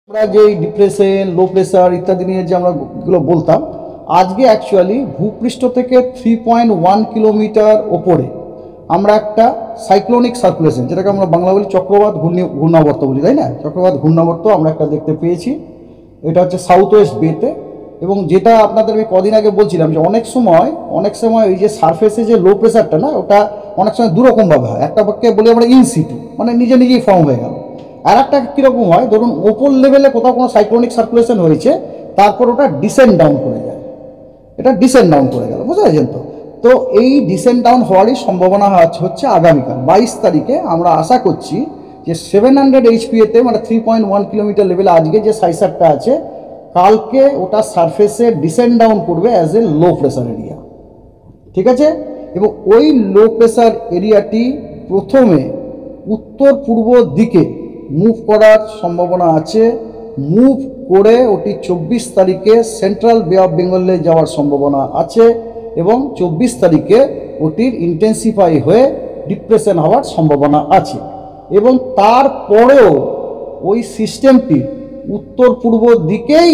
আমরা যে depression low pressure ইত্যাদি নিয়ে যে আমরা এগুলো বলতাম, আজকে অ্যাকচুয়ালি ভূপৃষ্ঠ থেকে 3.1 কিলোমিটার ওপরে আমরা একটা সাইক্লোনিক সার্কুলেশন, যেটাকে আমরা বাংলা বলি চক্রবাত ঘূর্ণাবর্ত বলি, তাই না? চক্রবাত ঘূর্ণাবর্ত আমরা একটা দেখতে পেয়েছি। এটা হচ্ছে সাউথ ওয়েস্ট বেতে, এবং যেটা আপনাদের আমি কদিন আগে বলছিলাম যে অনেক সময় এই যে সারফেসে যে লো প্রেসারটা না, ওটা অনেক সময় দুরকমভাবে হয়। একটা পক্ষে বলি আমরা ইন সিটু, মানে নিজেই ফর্ম হয়ে গেল। আর একটা কীরকম হয়, ধরুন ওপর লেভেলে কোথাও কোনো সাইক্লোনিক সার্কুলেশন হয়েছে, তারপর ওটা ডিসেন্ড ডাউন করে যায়, এটা ডিসেন্ড ডাউন করে গেল, বুঝতে পারছেন তো? তো এই ডিসেন্ড ডাউন হওয়ারই সম্ভাবনা হচ্ছে আগামীকাল 22 তারিখে। আমরা আশা করছি যে 700 এইচপিএতে, মানে 3.1 কিলোমিটার লেভেলে আজকে যে সাইসারটা আছে, কালকে ওটা সারফেসে ডিসেন্ড ডাউন করবে as a low pressure area, ঠিক আছে? এবং ওই লো প্রেসার এরিয়াটি প্রথমে উত্তর পূর্ব দিকে মুভ করার সম্ভাবনা আছে। মুভ করে ওটি 24 তারিখে সেন্ট্রাল বে অফ বেঙ্গলে যাওয়ার সম্ভাবনা আছে, এবং 24 তারিখে ওটির ইন্টেন্সিফাই হয়ে ডিপ্রেশন হওয়ার সম্ভাবনা আছে। এবং তারপরেও ওই সিস্টেমটি উত্তর পূর্ব দিকেই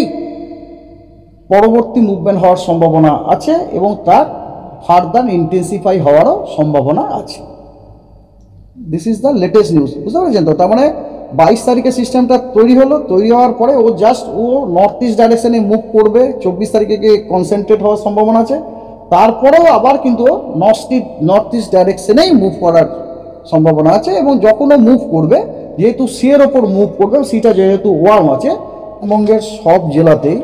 পরবর্তী মুভমেন্ট হওয়ার সম্ভাবনা আছে, এবং তার ফার্দার ইন্টেন্সিফাই হওয়ারও সম্ভাবনা আছে। This is the latest news, বুঝতে পারছেন তো? তার মানে 22 তারিখে সিস্টেমটা তৈরি হওয়ার পরে ও নর্থ ইস্ট ডাইরেকশনে মুভ করবে। 24 তারিখে গিয়ে কনসেন্ট্রেট হওয়ার সম্ভাবনা আছে। তারপরেও আবার কিন্তু নর্থ ইস্ট ডাইরেকশনেই মুভ করার সম্ভাবনা আছে। এবং যখন ও মুভ করবে, যেহেতু সিয়ের ওপর মুভ করবে, সিটা যেহেতু ওয়ার্ম আছে, পশ্চিমবঙ্গের সব জেলাতেই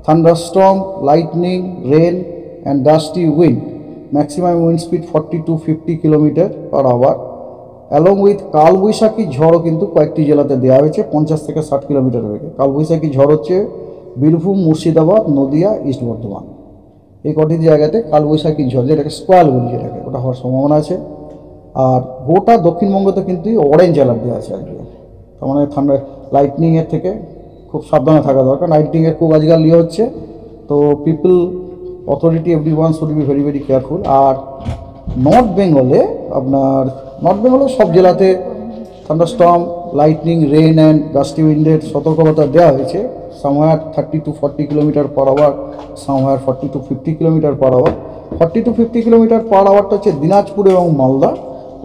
thunderstorm, lightning, rain and dusty wind, maximum wind speed 40 to 50 kilometre per hour, along with কালবৈশাখী ঝড়ও কিন্তু কয়েকটি জেলাতে দেওয়া হয়েছে 50 থেকে 60 কিলোমিটার বেগে। কালবৈশাখী ঝড় হচ্ছে বীরভূম, মুর্শিদাবাদ, নদিয়া, ইস্ট বর্ধমান, এই কটি জায়গাতে কালবৈশাখী ঝড়, যেটাকে স্কোয়াল বলি, যেটাকে, ওটা হওয়ার সম্ভাবনা আছে। আর গোটা দক্ষিণবঙ্গতে কিন্তু অরেঞ্জ অ্যালার্ট দেওয়া আছে আজকে। তার মানে লাইটনিংয়ের থেকে খুব সাবধানে থাকা দরকার। লাইটনিংয়ের খুব আজকাল হচ্ছে, তো people, authority, everyone should be very very careful. আর নর্থ বেঙ্গলে সব জেলাতে thunderstorm, lightning, rain and gusty উইন্ডের সতর্কবার্তা দেওয়া হয়েছে। Somewhere 30 to 40 kilometre per hour, somewhere 40 to 50 kilometre per hour. 40 to 50 kilometre per আওয়ারটা হচ্ছে দিনাজপুর এবং মালদা,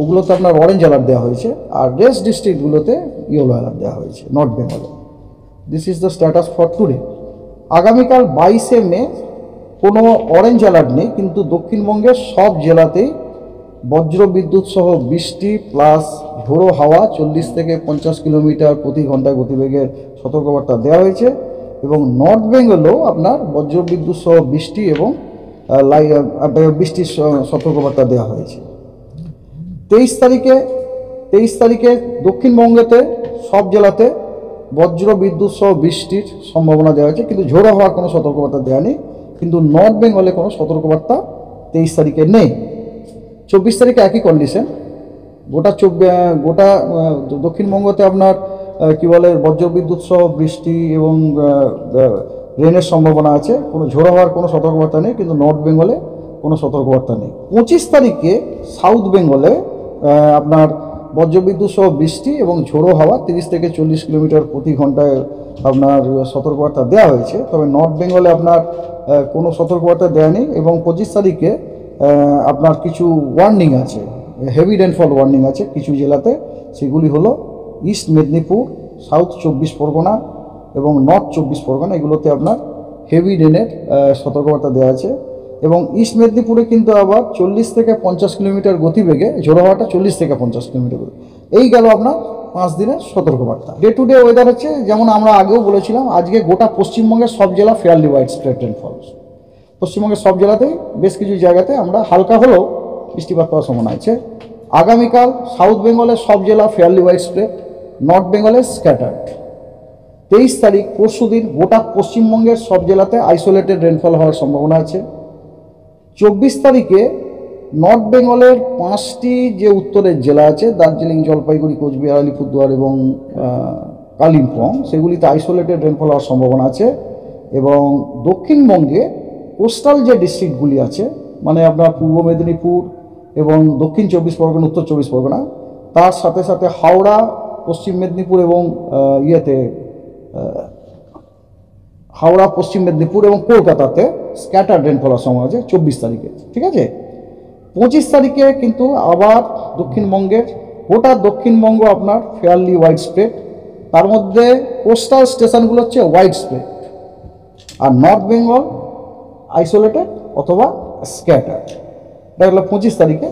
ওগুলোতে আপনার অরেঞ্জ অ্যালার্ট দেওয়া হয়েছে। আর রেস্ট ডিস্ট্রিক্টগুলোতে ইয়েলো অ্যালার্ট দেওয়া হয়েছে নর্থ বেঙ্গলে। This is the status for today. আগামীকাল 22শে মে কোনো অরেঞ্জ অ্যালার্ট নেই, কিন্তু দক্ষিণবঙ্গের সব জেলাতেই বজ্র বিদ্যুৎ সহ বৃষ্টি প্লাস ঝোড়ো হাওয়া 40 থেকে 50 কিলোমিটার প্রতি ঘন্টায় গতিবেগের সতর্কবার্তা দেওয়া হয়েছে। এবং নর্থ বেঙ্গলেও আপনার বজ্র বিদ্যুৎ সহ বৃষ্টি এবং বৃষ্টির সতর্কবার্তা দেওয়া হয়েছে। 23 তারিখে দক্ষিণবঙ্গেতে সব জেলাতে বজ্র বিদ্যুৎ সহ বৃষ্টির সম্ভাবনা দেওয়া হয়েছে, কিন্তু ঝোড়ো হওয়ার কোনো সতর্কবার্তা দেওয়া নেই। কিন্তু নর্থ বেঙ্গলে কোনো সতর্কবার্তা 23 তারিখে নেই। 24 তারিখে একই কন্ডিশন, গোটা দক্ষিণবঙ্গতে আপনার কি বলে বজ্রবিদ্যুৎ সহ বৃষ্টি এবং রেনের সম্ভাবনা আছে। কোনো ঝোড়ো হওয়ার কোনো সতর্কবার্তা নেই, কিন্তু নর্থ বেঙ্গলে কোনো সতর্কবার্তা নেই। 25 তারিখে সাউথ বেঙ্গলে আপনার বজ্রবিদ্যুৎ সহ বৃষ্টি এবং ঝোড়ো হাওয়া 30 থেকে 40 কিলোমিটার প্রতি ঘন্টায় আপনার সতর্কবার্তা দেওয়া হয়েছে। তবে নর্থ বেঙ্গলে আপনার কোনো সতর্কবার্তা দেওয়া নেই। এবং 25 তারিখে আপনার কিছু ওয়ার্নিং আছে, হেভি রেনফল ওয়ার্নিং আছে কিছু জেলাতে। সেগুলি হলো ইস্ট মেদিনীপুর, সাউথ 24 পরগনা এবং নর্থ 24 পরগনা, এগুলোতে আপনার হেভি রেনের সতর্কবার্তা দেওয়া আছে। এবং ইস্ট মেদিনীপুরে কিন্তু আবার 40 থেকে 50 কিলোমিটার গতিবেগে ঝোড়ো হাওয়াটা 40 থেকে 50 কিলোমিটার। এই গেল আপনার 5 দিনের সতর্কবার্তা। ডে টু ডে ওয়েদার হচ্ছে, যেমন আমরা আগেও বলেছিলাম, আজকে গোটা পশ্চিমবঙ্গের সব জেলা ফেয়ারলি ওয়াইড স্প্রেড রেনফল। পশ্চিমবঙ্গের সব জেলাতেই বেশ কিছু জায়গাতে আমরা হালকা হলেও বৃষ্টিপাত পাওয়ার সম্ভাবনা আছে। আগামীকাল সাউথ বেঙ্গলের সব জেলা ফেয়ারলি ওয়াইড স্প্রেড, নর্থ বেঙ্গলে স্ক্যাটার্ড। 23 তারিখ পরশুদিন গোটা পশ্চিমবঙ্গের সব জেলাতে আইসোলেটেড রেনফল হওয়ার সম্ভাবনা আছে। 24 তারিখে নর্থ বেঙ্গলের 5টি যে উত্তরের জেলা আছে, দার্জিলিং, জলপাইগুড়ি, কোচবিহার, আলিপুরদুয়ার এবং কালিম্পং, সেগুলিতে আইসোলেটেড রেনফল হওয়ার সম্ভাবনা আছে। এবং দক্ষিণবঙ্গে কোস্টাল যে ডিস্ট্রিক্টগুলি আছে, মানে আপনার পূর্ব মেদিনীপুর এবং দক্ষিণ 24 পরগনা, উত্তর 24 পরগনা, তার সাথে সাথে হাওড়া, পশ্চিম মেদিনীপুর এবং হাওড়া, পশ্চিম মেদিনীপুর এবং কলকাতাতে স্ক্যাটার রেনফল হওয়ার সম্ভাবনা আছে 24 তারিখে, ঠিক আছে। 25 তারিখে কিন্তু আবার দক্ষিণবঙ্গের গোটা দক্ষিণবঙ্গ আপনার ফেয়ারলি ওয়াইড স্প্রেড, তার মধ্যে কোস্টাল স্টেশনগুলো হচ্ছে ওয়াইড স্প্রেড, আর নর্থ বেঙ্গল আইসোলেটেড অথবা স্ক্যাটার। এটা হলো 25 তারিখে।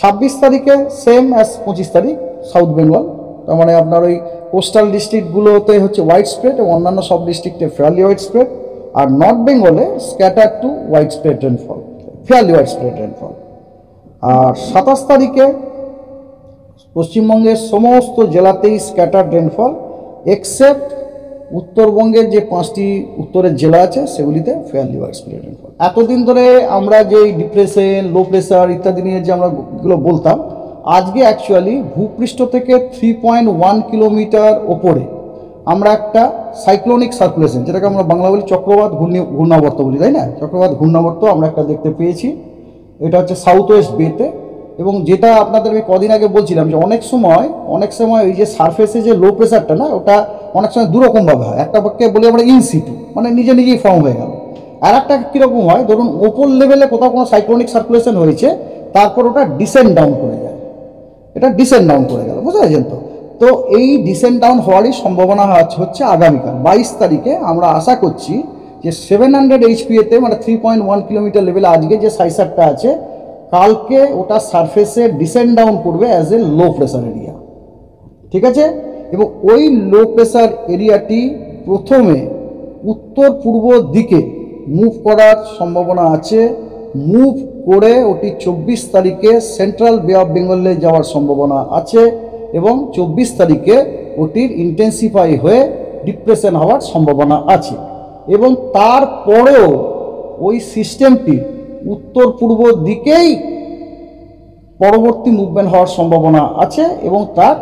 26 তারিখে সেম অ্যাজ 25 তারিখ সাউথ বেঙ্গল, তার মানে আপনার ওই কোস্টাল ডিস্ট্রিক্টগুলোতে হচ্ছে ওয়াইড স্প্রেড এবং অন্যান্য সব ডিস্ট্রিক্টে ফেয়ারলি ওয়াইড স্প্রেড, আর নর্থ বেঙ্গলে scatter to wide spread rainfall, fairly wide spread rainfall. আর 27 তারিখে পশ্চিমবঙ্গের সমস্ত জেলাতেই স্ক্যাটার রেনফল, এক্সেপ্ট উত্তরবঙ্গের যে 5টি উত্তরের জেলা আছে সেগুলিতে ফেয়ারলি ওয়াইড স্প্রেড রেনফল। এতদিন ধরে আমরা যে ডিপ্রেশন, লো প্রেসার ইত্যাদি নিয়ে যে আমরা এগুলো বলতাম, আজকে অ্যাকচুয়ালি ভূপৃষ্ঠ থেকে 3.1 কিলোমিটার ওপরে আমরা একটা সাইক্লোনিক সার্কুলেশন, যেটাকে আমরা বাংলা বলি চক্রবাত ঘূর্ণাবর্ত বলি, তাই না? চক্রবাত ঘূর্ণাবর্ত আমরা একটা দেখতে পেয়েছি। এটা হচ্ছে সাউথ ওয়েস্ট বেতে, এবং যেটা আপনাদের আমি কদিন আগে বলছিলাম যে অনেক সময় ওই যে সারফেসে যে লো প্রেসারটা না, ওটা অনেক সময় দুরকমভাবে হয়। একটা পক্ষে বলি আমরা ইনসিটু, মানে নিজেই ফর্ম হয়ে গেল। আর একটা কীরকম হয়, ধরুন ওপর লেভেলে কোথাও কোনো সাইক্লোনিক সার্কুলেশন হয়েছে, তারপর ওটা ডিসেন্ড ডাউন করে যায়, এটা ডিসেন্ড ডাউন করে গেল, বুঝতে পারছেন তো? তো এই ডিসেন্ড ডাউন হওয়ারই সম্ভাবনা হচ্ছে আগামীকাল 22 তারিখে। আমরা আশা করছি যে 700 HPAতে মানে 3.1 কিলোমিটার লেভেলে আজকে যে সাইসারটা আছে, কালকে ওটা সারফেসে ডিসেন্ড ডাউন করবে as a low pressure area, ঠিক আছে? এবং ওই লো প্রেসার এরিয়াটি প্রথমে উত্তর পূর্ব দিকে মুভ করার সম্ভাবনা আছে। মুভ করে ওটি 24 তারিখে সেন্ট্রাল বে অফ বেঙ্গলে যাওয়ার সম্ভাবনা আছে, এবং 24 তারিখে ওটির ইন্টেন্সিফাই হয়ে ডিপ্রেশন হওয়ার সম্ভাবনা আছে। এবং তারপরেও ওই সিস্টেমটি উত্তর পূর্ব দিকেই পরবর্তী মুভমেন্ট হওয়ার সম্ভাবনা আছে, এবং তার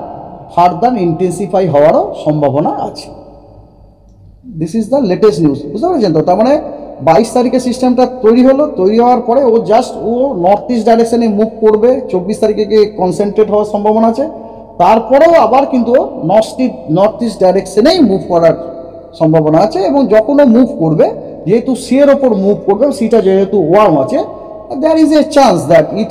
ফার্দার ইন্টেন্সিফাই হওয়ারও সম্ভাবনা আছে। This is the latest news, বুঝতে পারছেন তো? তার মানে 22 তারিখে সিস্টেমটা তৈরি হওয়ার পরে ও নর্থ ইস্ট ডাইরেকশনে মুভ করবে, 24 তারিখে গিয়ে কনসেন্ট্রেট হওয়ার সম্ভাবনা আছে। তারপরেও আবার কিন্তু নর্থ ইস্ট ডাইরেকশনেই মুভ করার সম্ভাবনা আছে, এবং যখনও মুভ করবে, যেহেতু সি এর ওপর মুভ করবে, সিটা যেহেতু ওয়ার্ম আছে, there is a chance that it